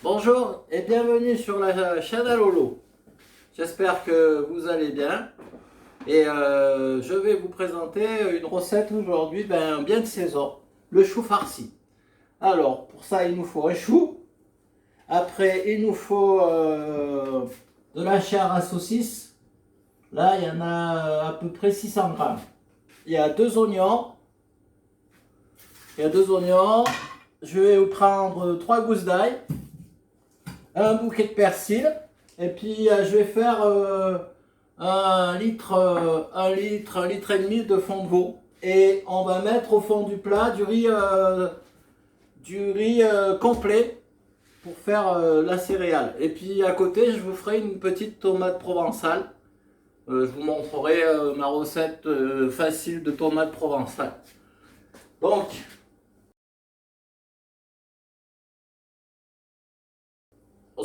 Bonjour et bienvenue sur la chaîne Lolo. J'espère que vous allez bien et je vais vous présenter une recette aujourd'hui bien de saison, le chou farci. Alors pour ça il nous faut un chou, après il nous faut de la chair à saucisse, là il y en a à peu près 600 grammes. Il y a deux oignons, je vais vous prendre 3 gousses d'ail, un bouquet de persil et puis je vais faire un litre et demi de fond de veau et on va mettre au fond du plat du riz complet pour faire la céréale. Et puis à côté je vous ferai une petite tomate provençale. Je vous montrerai ma recette facile de tomate provençale. Donc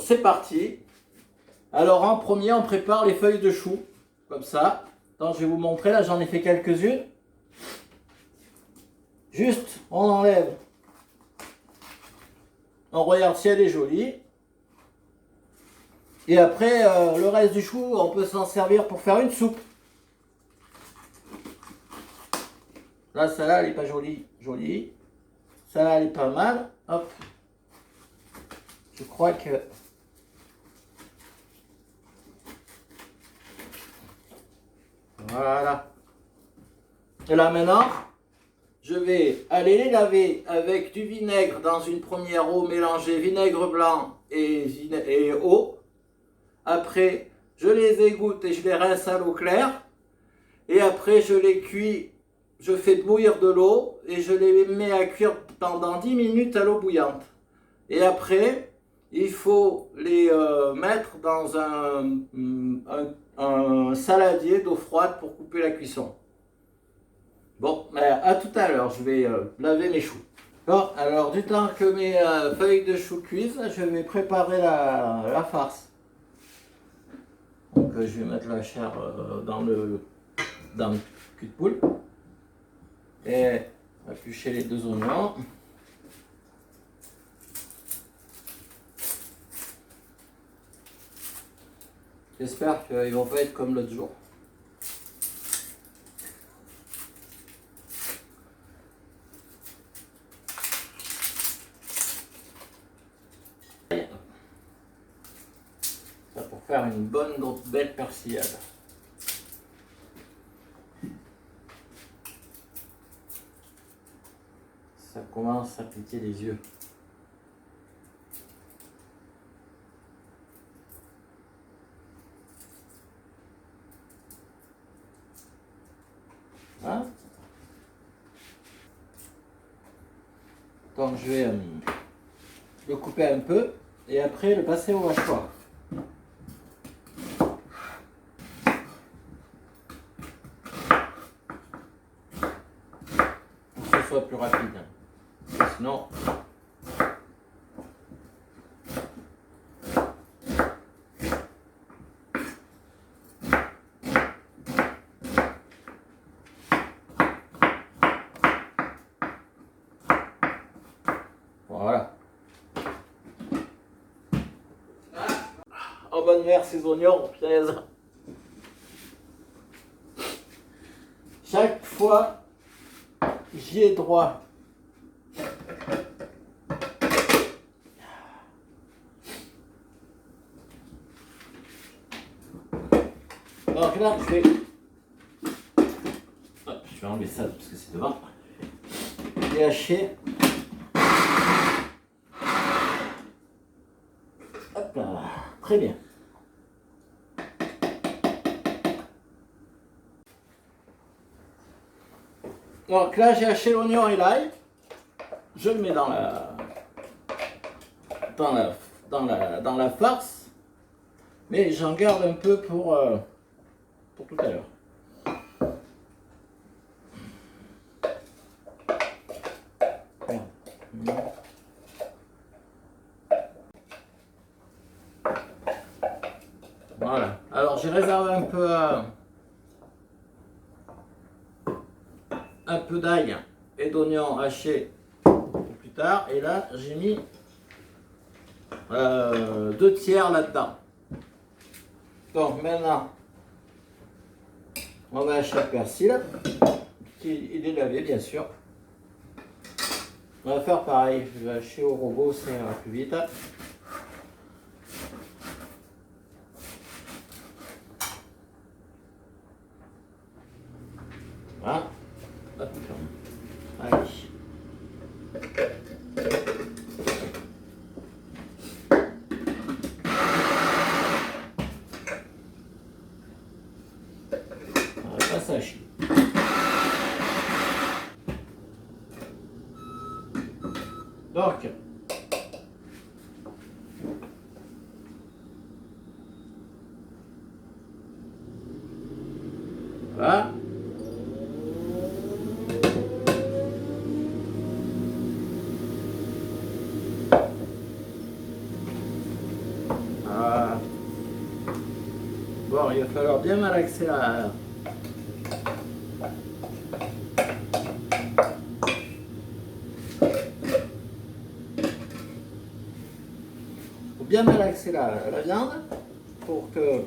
c'est parti. Alors en premier, on prépare les feuilles de chou, comme ça. Donc je vais vous montrer, là j'en ai fait quelques-unes. Juste, on enlève. On regarde si elle est jolie. Et après, le reste du chou, on peut s'en servir pour faire une soupe. Là, celle-là, elle n'est pas jolie. Celle-là, elle est pas mal. Hop. Je crois que... Voilà. Et là maintenant, je vais aller les laver avec du vinaigre dans une première eau mélangée vinaigre blanc et eau. Après, je les égoutte et je les rince à l'eau claire. Et après, je les cuis, je fais bouillir de l'eau et je les mets à cuire pendant 10 minutes à l'eau bouillante. Et après, il faut les mettre dans un saladier d'eau froide pour couper la cuisson. Bon, à tout à l'heure, je vais laver mes choux. Bon, alors du temps que mes feuilles de chou cuisent, je vais préparer la farce. Donc je vais mettre la chair dans le cul de poule. Et éplucher les deux oignons. J'espère qu'ils ne vont pas être comme l'autre jour. Ça pour faire une bonne belle persillade. Ça commence à piquer les yeux. Hein? Donc je vais le couper un peu et après le passer au mâchoire. Pour que ce soit plus rapide. Sinon... Voilà. En bonne mère, ces oignons, pièce. Chaque fois, j'y ai droit. Donc là, je vais... Hop, je vais enlever ça parce que c'est devant. Et hacher. Hop là, très bien. Donc là, j'ai haché l'oignon et l'ail. Je le mets dans la farce. Mais j'en garde un peu pour tout à l'heure. Voilà. Alors j'ai réservé un peu d'ail et d'oignon haché pour plus tard. Et là j'ai mis 2 tiers là-dedans. Donc maintenant, on va acheter le persil, il est lavé bien sûr. On va faire pareil, je vais acheter au robot, ça ira plus vite. Voilà. Hop. Allez. On va pas s'acheter. Donc, voilà. Bon, il va falloir bien malaxer la... Faut bien malaxer la viande pour que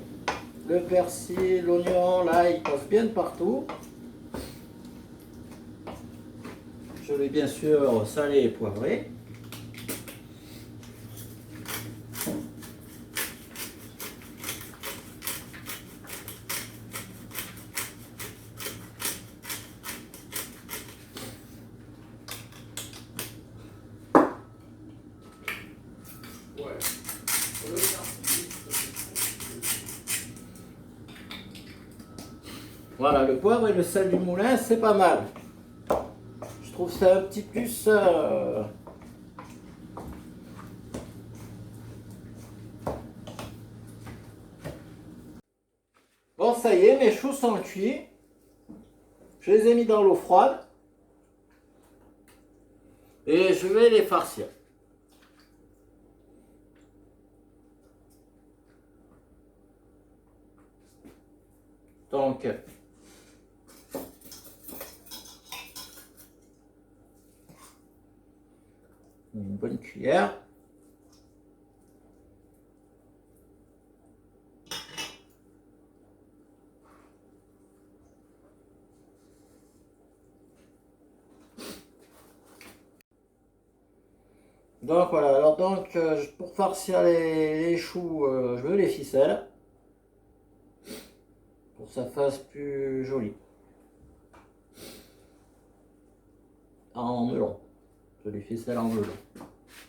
le persil, l'oignon, l'ail passe bien de partout. Je vais bien sûr saler et poivrer. Voilà, le poivre et le sel du moulin, c'est pas mal. Je trouve ça un petit plus... Bon, ça y est, mes choux sont cuits. Je les ai mis dans l'eau froide. Et je vais les farcir. Donc, une bonne cuillère. Donc voilà, alors donc pour farcir les choux, je veux les ficelles. Pour que ça fasse plus joli. En melon. Je les ficelle en melon.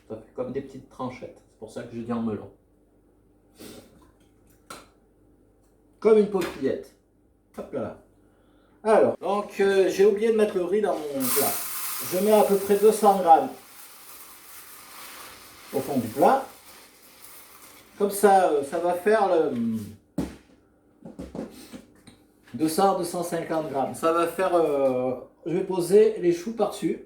Ça fait comme des petites tranchettes. C'est pour ça que je dis en melon. Comme une paupiillette. Hop là. Alors, donc j'ai oublié de mettre le riz dans mon plat. Je mets à peu près 200 grammes au fond du plat. Comme ça, ça va faire le 200-250 grammes. Ça va faire... je vais poser les choux par-dessus.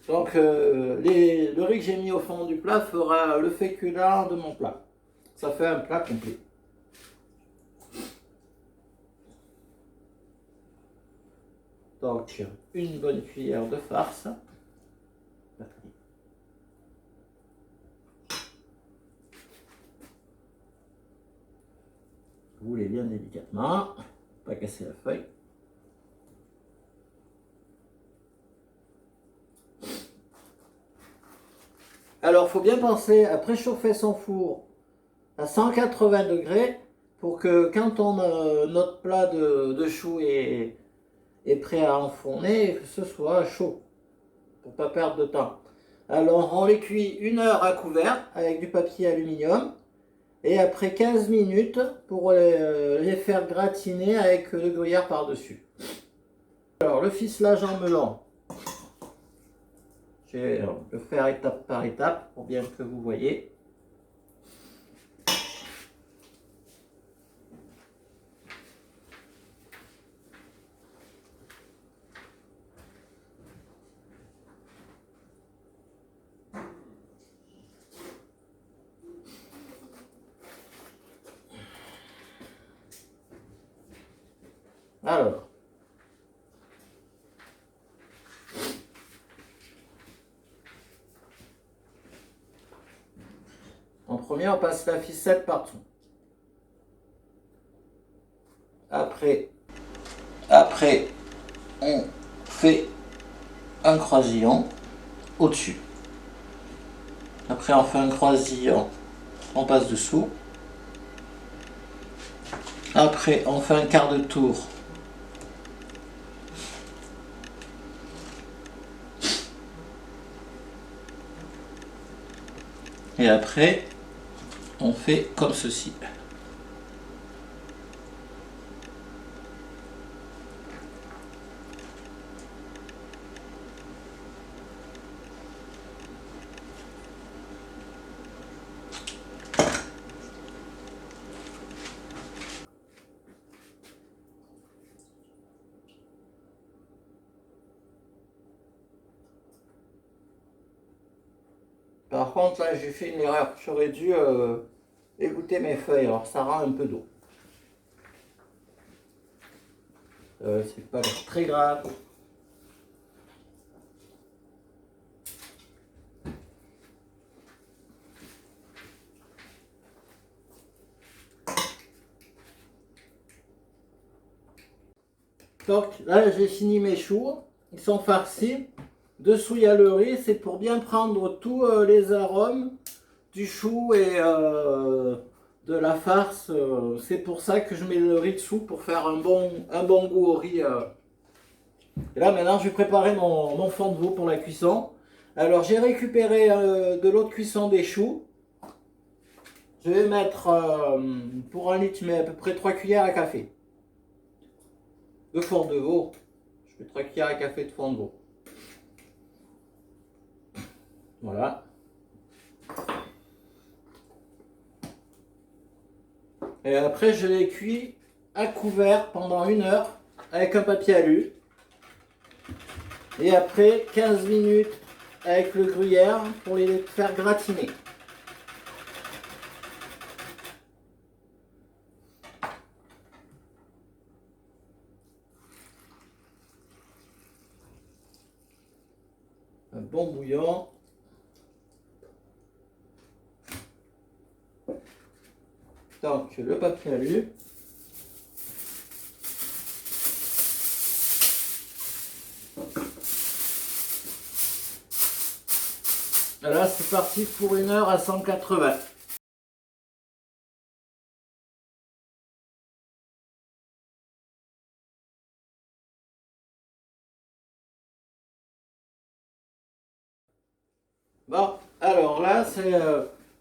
Donc le riz que j'ai mis au fond du plat fera le féculent de mon plat. Ça fait un plat complet. Donc une bonne cuillère de farce. Vous roulez bien délicatement, pas casser la feuille. Alors, il faut bien penser à préchauffer son four à 180 degrés pour que quand notre plat de choux est prêt à enfourner, que ce soit chaud, pour ne pas perdre de temps. Alors, on les cuit 1 heure à couvert avec du papier aluminium et après 15 minutes pour les faire gratiner avec le gruyère par-dessus. Alors, le ficelage en melon. Je vais le faire étape par étape pour bien que vous voyez. Alors, premier, on passe la ficelle partout. Après, on fait un croisillon au-dessus. Après, on fait un croisillon, on passe dessous. Après, on fait un quart de tour. Et après, on fait comme ceci. Par contre, là, j'ai fait une erreur. J'aurais dû égoutter mes feuilles. Alors, ça rend un peu d'eau. C'est pas très grave. Donc, là, j'ai fini mes choux. Ils sont farcis. Dessous, il y a le riz. C'est pour bien prendre tous les arômes du chou et de la farce. C'est pour ça que je mets le riz dessous pour faire un bon goût au riz. Et là, maintenant, je vais préparer mon fond de veau pour la cuisson. Alors, j'ai récupéré de l'eau de cuisson des choux. Je vais mettre, pour 1 litre, je mets à peu près 3 cuillères à café de fond de veau. Je mets 3 cuillères à café de fond de veau. Voilà. Et après, je les cuis à couvert pendant 1 heure avec un papier alu. Et après, 15 minutes avec le gruyère pour les faire gratiner. Un bon bouillon. Donc, le papier alu. Là, c'est parti pour 1 heure à 180. Bon, alors là, c'est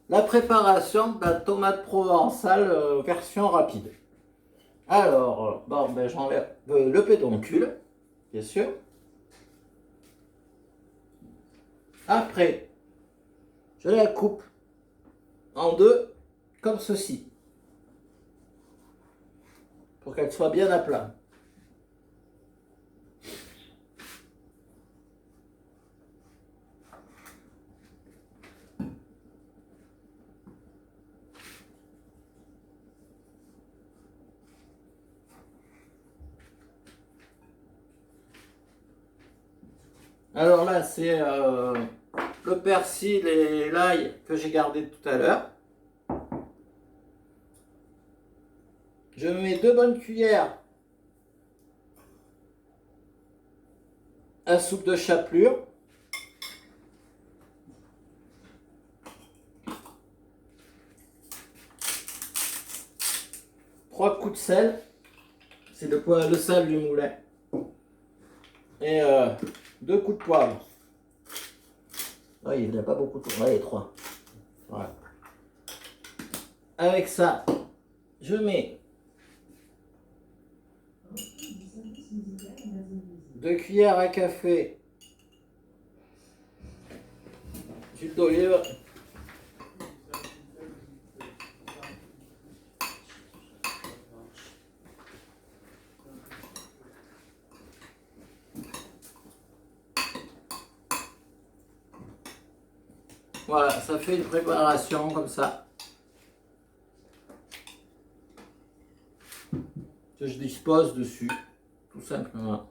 la préparation de la tomate provençale version rapide. Alors, bon, ben, j'enlève le pédoncule, bien sûr. Après, je la coupe en deux, comme ceci, pour qu'elle soit bien à plat. Alors là, c'est le persil et l'ail que j'ai gardé tout à l'heure. Je mets 2 bonnes cuillères à soupe de chapelure. 3 coups de sel. C'est le sel du moulin. Et 2 coups de poivre. Oui, il n'y en a pas beaucoup. Allez, 3. Voilà. Avec ça, je mets 2 cuillères à café d'huile d'olive. Voilà, ça fait une préparation comme ça que je dispose dessus, tout simplement.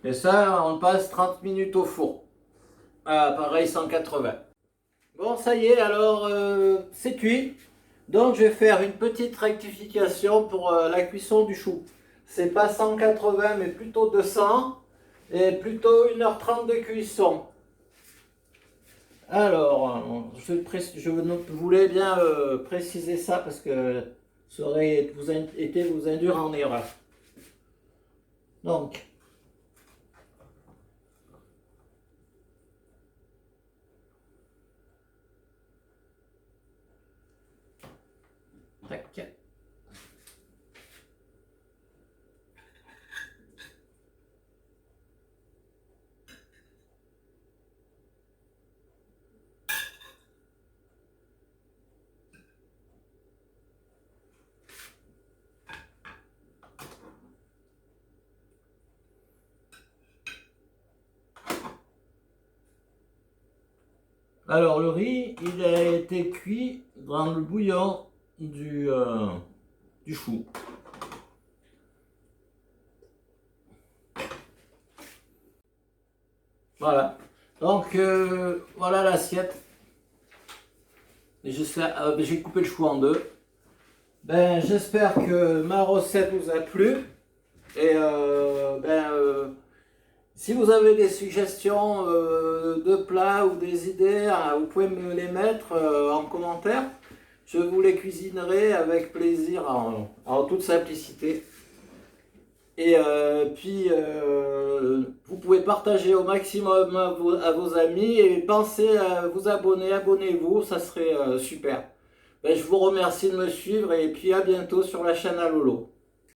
Et ça, on passe 30 minutes au four. Ah, pareil, 180. Bon, ça y est, alors c'est cuit. Donc, je vais faire une petite rectification pour la cuisson du chou. C'est pas 180, mais plutôt 200. Et plutôt 1h30 de cuisson. Alors, je voulais bien préciser ça parce que ça aurait été vous induire en erreur. Donc, tac. Alors, le riz, il a été cuit dans le bouillon du chou. Voilà. Donc, voilà l'assiette. J'ai coupé le chou en deux. Ben, j'espère que ma recette vous a plu. Et si vous avez des suggestions de plats ou des idées, hein, vous pouvez me les mettre en commentaire. Je vous les cuisinerai avec plaisir en toute simplicité. Et puis, vous pouvez partager au maximum à vos amis et pensez à vous abonner, abonnez-vous, ça serait super. Ben, je vous remercie de me suivre et puis à bientôt sur la chaîne Alolo.